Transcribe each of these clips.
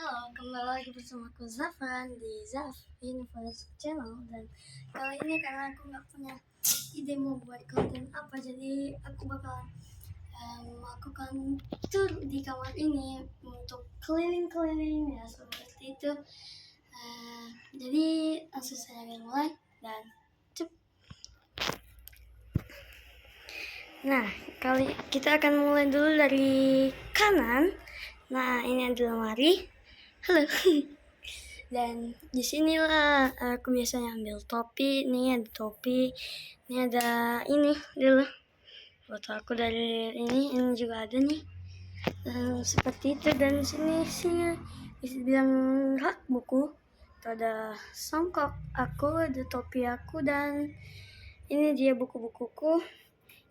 Halo, kembali lagi bersama aku Zafran di Zaf Universe Channel. Dan kali ini karena aku nggak punya ide mau buat konten apa, jadi aku bakal melakukan tour di kamar ini untuk keliling-keliling ya seperti itu. Jadi langsung saya akan mulai dan cep. Nah, kali kita akan mulai dulu dari kanan. Nah, ini ada lemari. Halo. Dan disinilah aku biasanya ambil topi. Nih ada topi. Ini ada ini dulu. Foto aku dari ini juga ada nih. Seperti itu. Dan sini bisa bilang rak buku. Itu ada songkok aku, ada topi aku, dan ini dia buku-bukuku.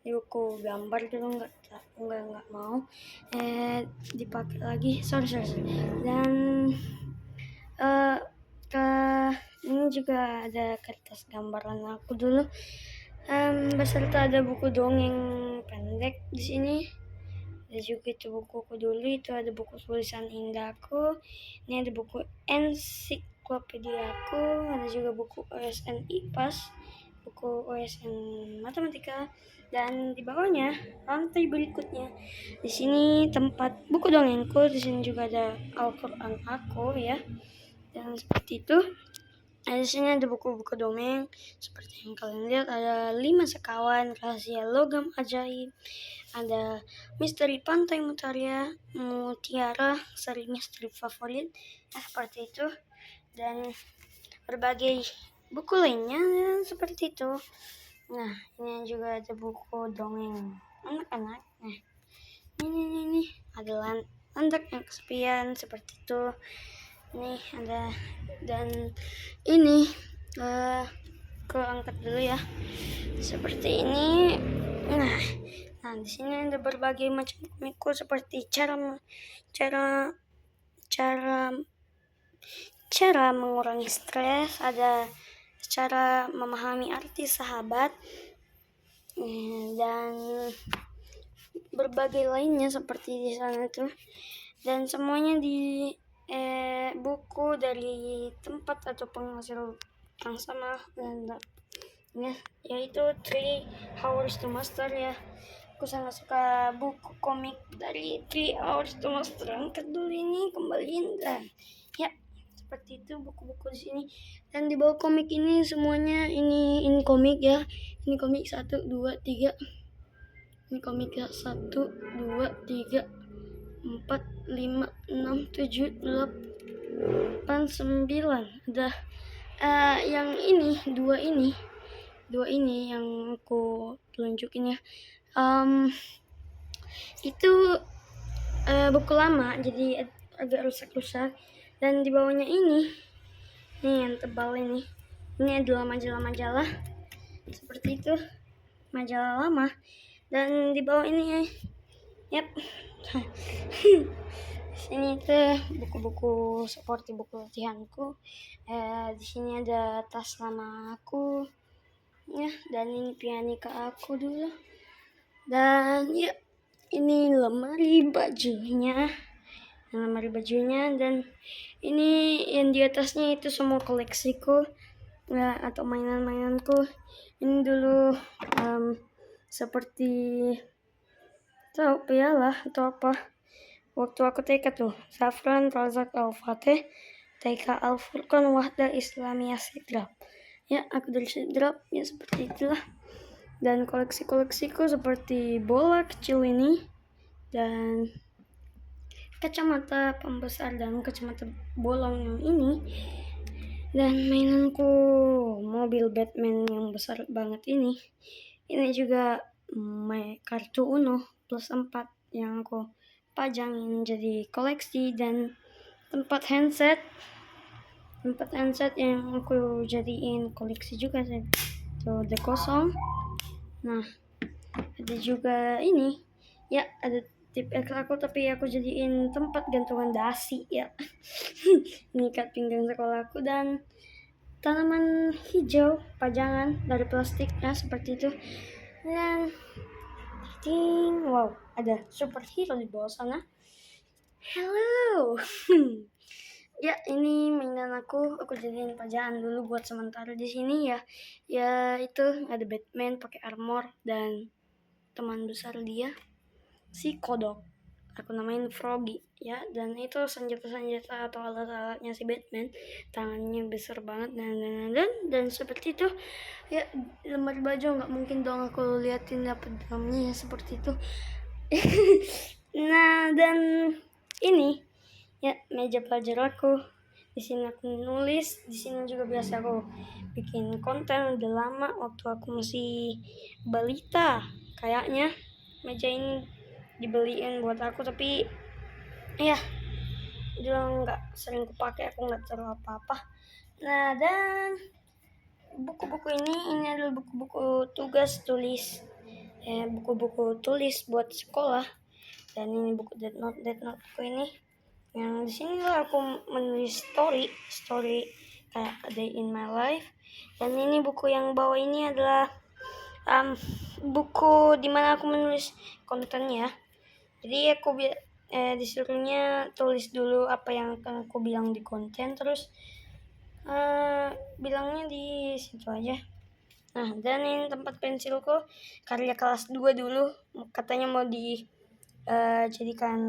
Ini buku gambar dulu nggak mau dipakai lagi. Sorry. Dan ini juga ada kertas gambaran aku dulu, beserta ada buku dongeng pendek di sini. Ada juga itu bukuku dulu, itu ada buku tulisan indahku. Ini ada buku ensiklopedia aku, ada juga buku OSN IPAS, buku OSN matematika, dan di bawahnya lantai berikutnya di sini tempat buku dongengku. Di sini juga ada Al-Quran aku ya, dan seperti itu. Di sini ada buku-buku dongeng seperti yang kalian lihat. Ada 5 sekawan, rahasia logam ajaib, ada misteri pantai mutiara, seri misteri favorit, seperti itu, dan berbagai buku lainnya seperti itu. Nah, ini juga ada buku dongeng anak-anak. Nah, ini ada landak yang kesepian, seperti itu. Nih ada, dan ini aku angkat dulu ya, seperti ini. Nah di sini ada berbagai macam komikku, seperti cara mengurangi stres, ada cara memahami arti sahabat, dan berbagai lainnya seperti di sana tuh. Dan semuanya di buku dari tempat atau penghasil yang sama, dan ya, yaitu 3 Hours to Master ya. Aku sangat suka buku komik dari 3 Hours to Master. Angkat dulu ini, kembaliin, dan ya seperti itu buku-buku di sini. Dan di bawah komik ini semuanya ini komik ya. Ini komik 1, 2, 3. Ini komik ya, 1, 2, 3, 4, 5, 6, 7, 8, 9. Ada yang ini, dua ini yang aku tunjukin ya. Itu buku lama, jadi agak rusak-rusak. Dan di bawahnya ini yang tebal ini adalah majalah-majalah seperti itu, majalah lama. Dan di bawah ini sini tuh buku-buku seperti buku latihanku. Di sini ada tas lama aku ya, dan ini pianika aku dulu. Dan ya, ini lemari bajunya, dan ini yang di atasnya itu semua koleksiku ya, atau mainan-mainanku. Ini dulu seperti piala atau apa waktu aku TK tuh, Zafran Razak Al-Fateh, TK Al-Furqan Wahda Islamiyah Sidrap ya, aku dari Sidrap ya, seperti itulah. Dan koleksiku seperti bola kecil ini, dan kacamata pembesar, dan kacamata bolong yang ini, dan mainanku mobil Batman yang besar banget ini. Ini juga kartu Uno plus 4 yang aku pajangin jadi koleksi, dan tempat handset yang aku jadiin koleksi juga sih. Tuh ada kosong. Nah, ada juga ini ya, ada tip X aku, tapi aku jadiin tempat gantungan dasi ya. Ini ikat pinggang sekolah aku, dan tanaman hijau pajangan dari plastik ya, seperti itu. Dan wow, ada superhero di bawah sana. Hello. Ya, ini mainan aku jadiin pajaan dulu buat sementara di sini ya. Ya itu ada Batman pakai armor dan teman besar dia si Kodok. Aku namain Froggy ya, dan itu senjata-senjata atau alat-alatnya si Batman. Tangannya besar banget dan seperti itu. Ya, lemari baju nggak mungkin dong aku liatin dapet dalamnya ya seperti itu. Nah, dan ini ya meja belajar aku. Di sini aku nulis, di sini juga biasa aku bikin konten udah lama waktu aku masih balita. Kayaknya meja ini dibeliin buat aku, tapi ya udah nggak sering kepake, aku nggak taruh apa-apa. Nah, dan buku-buku ini adalah buku-buku tugas tulis, buku-buku tulis buat sekolah. Dan ini buku Death Note aku ini. Yang di sini aku menulis story kayak A Day in My Life. Dan ini buku yang bawah ini adalah buku dimana aku menulis kontennya. Jadi aku disuruhnya tulis dulu apa yang akan aku bilang di konten, terus bilangnya di situ aja. Nah, dan ini tempat pensilku, karya kelas 2 dulu, katanya mau jadikan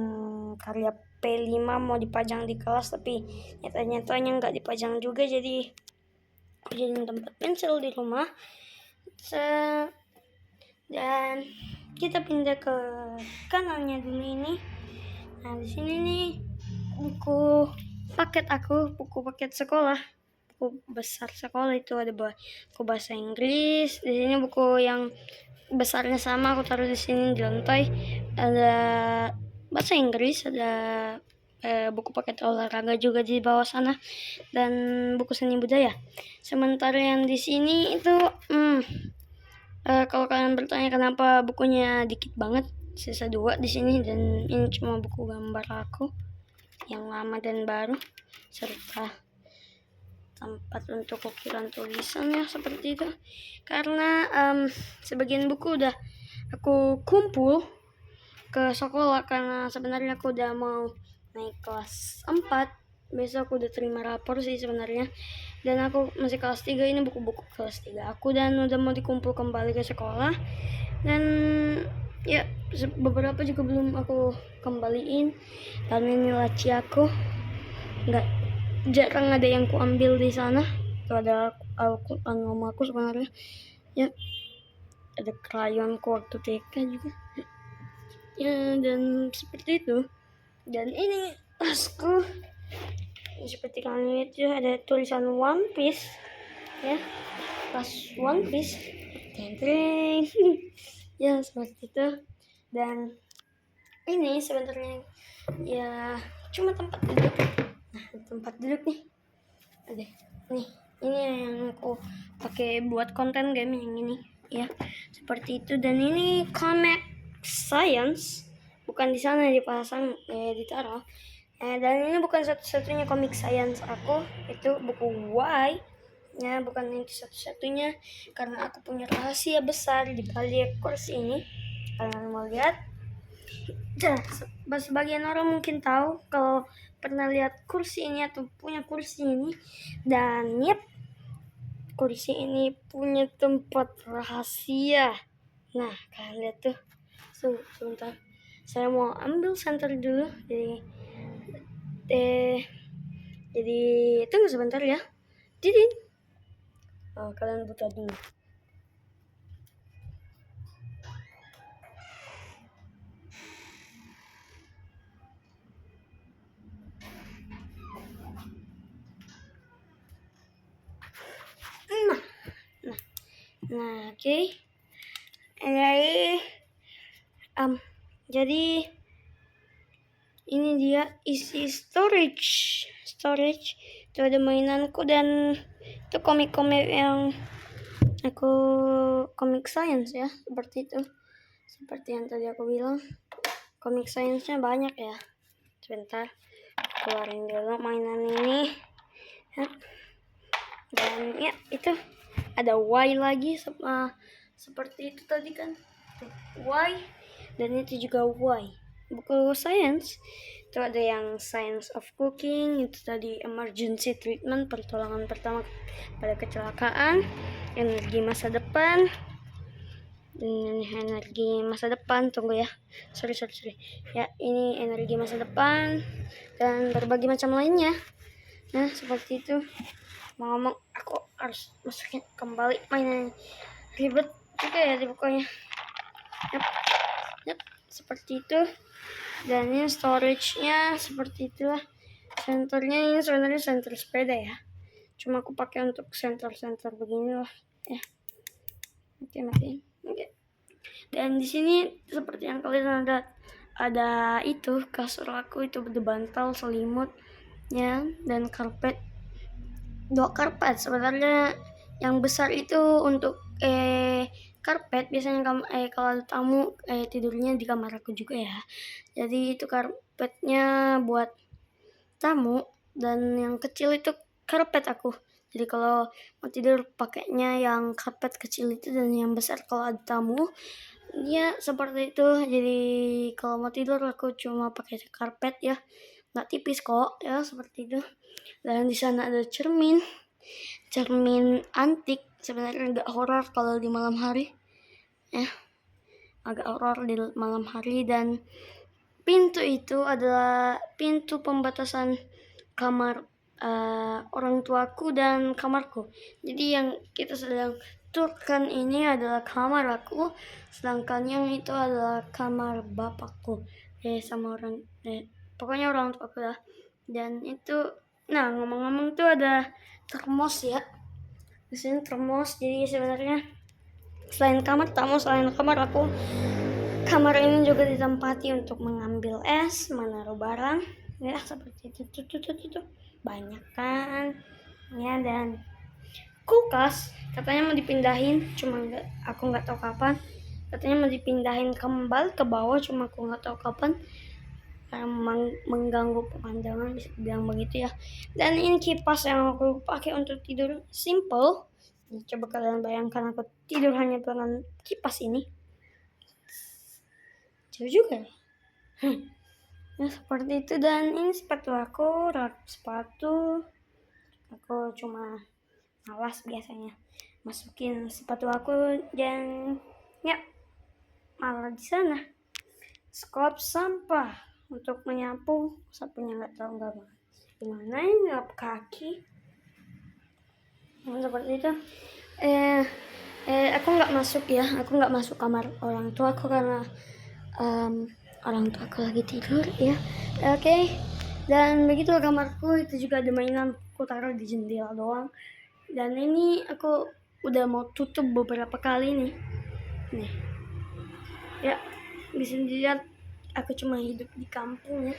karya P5 mau dipajang di kelas, tapi nyatanya nggak dipajang juga, jadi aku jadiin tempat pensil di rumah. Dan kita pindah ke kanannya dulu ini. Nah, di sini nih buku paket sekolah, buku besar sekolah. Itu ada buku bahasa Inggris. Di sini buku yang besarnya sama aku taruh di sini di lantai. Ada bahasa Inggris, ada buku paket olahraga juga di bawah sana, dan buku seni budaya. Sementara yang di sini itu kalau kalian bertanya kenapa bukunya dikit banget, sisa 2 di sini, dan ini cuma buku gambar aku yang lama dan baru, serta tempat untuk ukiran tulisan ya seperti itu. Karena sebagian buku udah aku kumpul ke sekolah, karena sebenarnya aku udah mau naik kelas 4. Besok aku udah terima rapor sih sebenarnya, dan aku masih kelas 3. Ini buku-buku kelas 3 aku, dan udah mau dikumpul kembali ke sekolah. Dan ya beberapa juga belum aku kembaliin, karena ini laci aku jarang ada yang ku ambil di sana. Itu ada Al-Quran aku sebenarnya ya, ada krayonku waktu TK juga ya, dan seperti itu. Dan ini tasku, seperti kalian lihat ya, ada tulisan One Piece ya, pas One Piece, teng ya seperti itu. Dan ini sebenarnya ya cuma tempat duduk. Nah, tempat duduk nih ada nih, ini yang aku pakai buat konten game yang ini ya, seperti itu. Dan ini comic science, bukan di sana dipasang ditaruh. Dan ini bukan satu-satunya comic science aku, itu buku Y ya, bukan itu satu-satunya, karena aku punya rahasia besar di balik kursi ini. Kalian mau lihat? Sebagian orang mungkin tahu kalau pernah lihat kursi ini atau punya kursi ini. Dan kursi ini punya tempat rahasia. Nah, kalian lihat tuh. Sebentar, saya mau ambil senter dulu. Jadi tunggu sebentar ya. Kalian buka dulu. Nah, oke. Jadi ini dia isi storage. Itu ada mainanku, dan itu komik-komik yang aku comic science ya, seperti itu. Seperti yang tadi aku bilang, comic science-nya banyak ya. Sebentar, keluarin dulu mainan ini. Dan ya itu ada Y lagi, seperti itu tadi kan, Y, dan itu juga Y. buku science. Itu ada yang science of cooking, itu tadi emergency treatment, pertolongan pertama pada kecelakaan, energi masa depan, energi masa depan, tunggu ya, sorry, ya ini energi masa depan dan berbagai macam lainnya. Nah seperti itu. Mau ngomong aku harus masukin kembali mainan, ribet juga ya di pokoknya. Yap, seperti itu. Dan ini storage-nya seperti itulah. Senternya ini sebenarnya senter sepeda ya, cuma aku pakai untuk senter begini loh ya. Matiin. Oke. Dan di sini seperti yang kalian ada itu kasur aku, itu ada bantal, selimut ya, dan karpet. 2 karpet sebenarnya. Yang besar itu untuk karpet, biasanya kalau ada tamu tidurnya di kamar aku juga ya. Jadi itu karpetnya buat tamu, dan yang kecil itu karpet aku. Jadi kalau mau tidur pakainya yang karpet kecil itu, dan yang besar kalau ada tamu. Ya seperti itu. Jadi kalau mau tidur aku cuma pakai karpet ya, nggak tipis kok ya, seperti itu. Dan di sana ada cermin antik, sebenarnya agak horor kalau di malam hari ya, agak horor di malam hari. Dan pintu itu adalah pintu pembatasan kamar orang tuaku dan kamarku. Jadi yang kita sedang turkan ini adalah kamar aku, sedangkan yang itu adalah kamar bapakku sama pokoknya orang tuaku lah. Dan itu, nah ngomong-ngomong tuh ada termos ya di sini, termos. Jadi sebenarnya selain kamar tamu, selain kamar aku, kamar ini juga ditempati untuk mengambil es, menaruh barang ya, seperti itu. Banyak kan ya. Dan kulkas katanya mau dipindahin, cuma aku nggak tahu kapan. Katanya mau dipindahin kembali ke bawah, cuma aku nggak tahu kapan, karena mengganggu pemandangan, bisa bilang begitu ya. Dan ini kipas yang aku pakai untuk tidur, simple. Coba kalian bayangkan aku tidur hanya dengan kipas ini, jauh juga ya. Ya seperti itu. Dan ini sepatu aku, rak sepatu aku cuma malas biasanya masukin sepatu aku, dan ya malah di sana skop sampah untuk menyapu, sapunya nggak tahu nggak gimana ini, ngap kaki. Seperti itu. Aku nggak masuk kamar orang tua aku karena orang tua aku lagi tidur ya. Oke. Dan begitu kamarku, itu juga ada mainan, aku taruh di jendela doang. Dan ini aku udah mau tutup beberapa kali nih ya, bisa dilihat aku cuma hidup di kampung ya,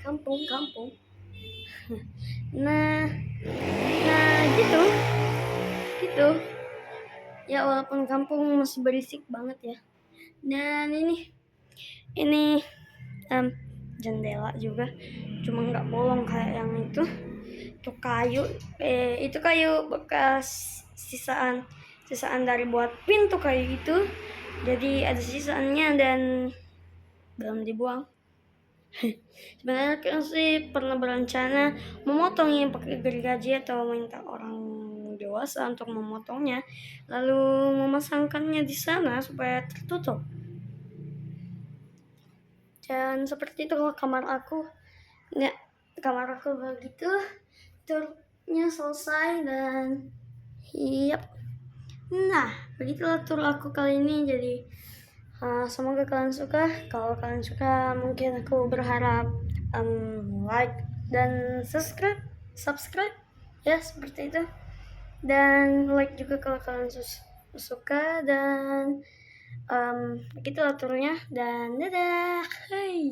kampung. nah gitu ya, walaupun kampung masih berisik banget ya. Dan ini jendela juga, cuma nggak bolong kayak yang itu kayu. Itu kayu bekas sisaan dari buat pintu kayu itu, jadi ada sisaannya dan belum dibuang. Sebenarnya kan sih pernah berencana memotongnya pakai gergaji atau minta orang dewasa untuk memotongnya, lalu memasangkannya di sana supaya tertutup. Dan seperti itu kalau kamar aku ya, kamar aku begitu. Turnya selesai dan nah begitulah tur aku kali ini. Jadi semoga kalian suka. Kalau kalian suka, mungkin aku berharap like dan subscribe ya, seperti itu. Dan like juga kalau kalian suka. Dan begitulah turnya. Dan dadah. Hey.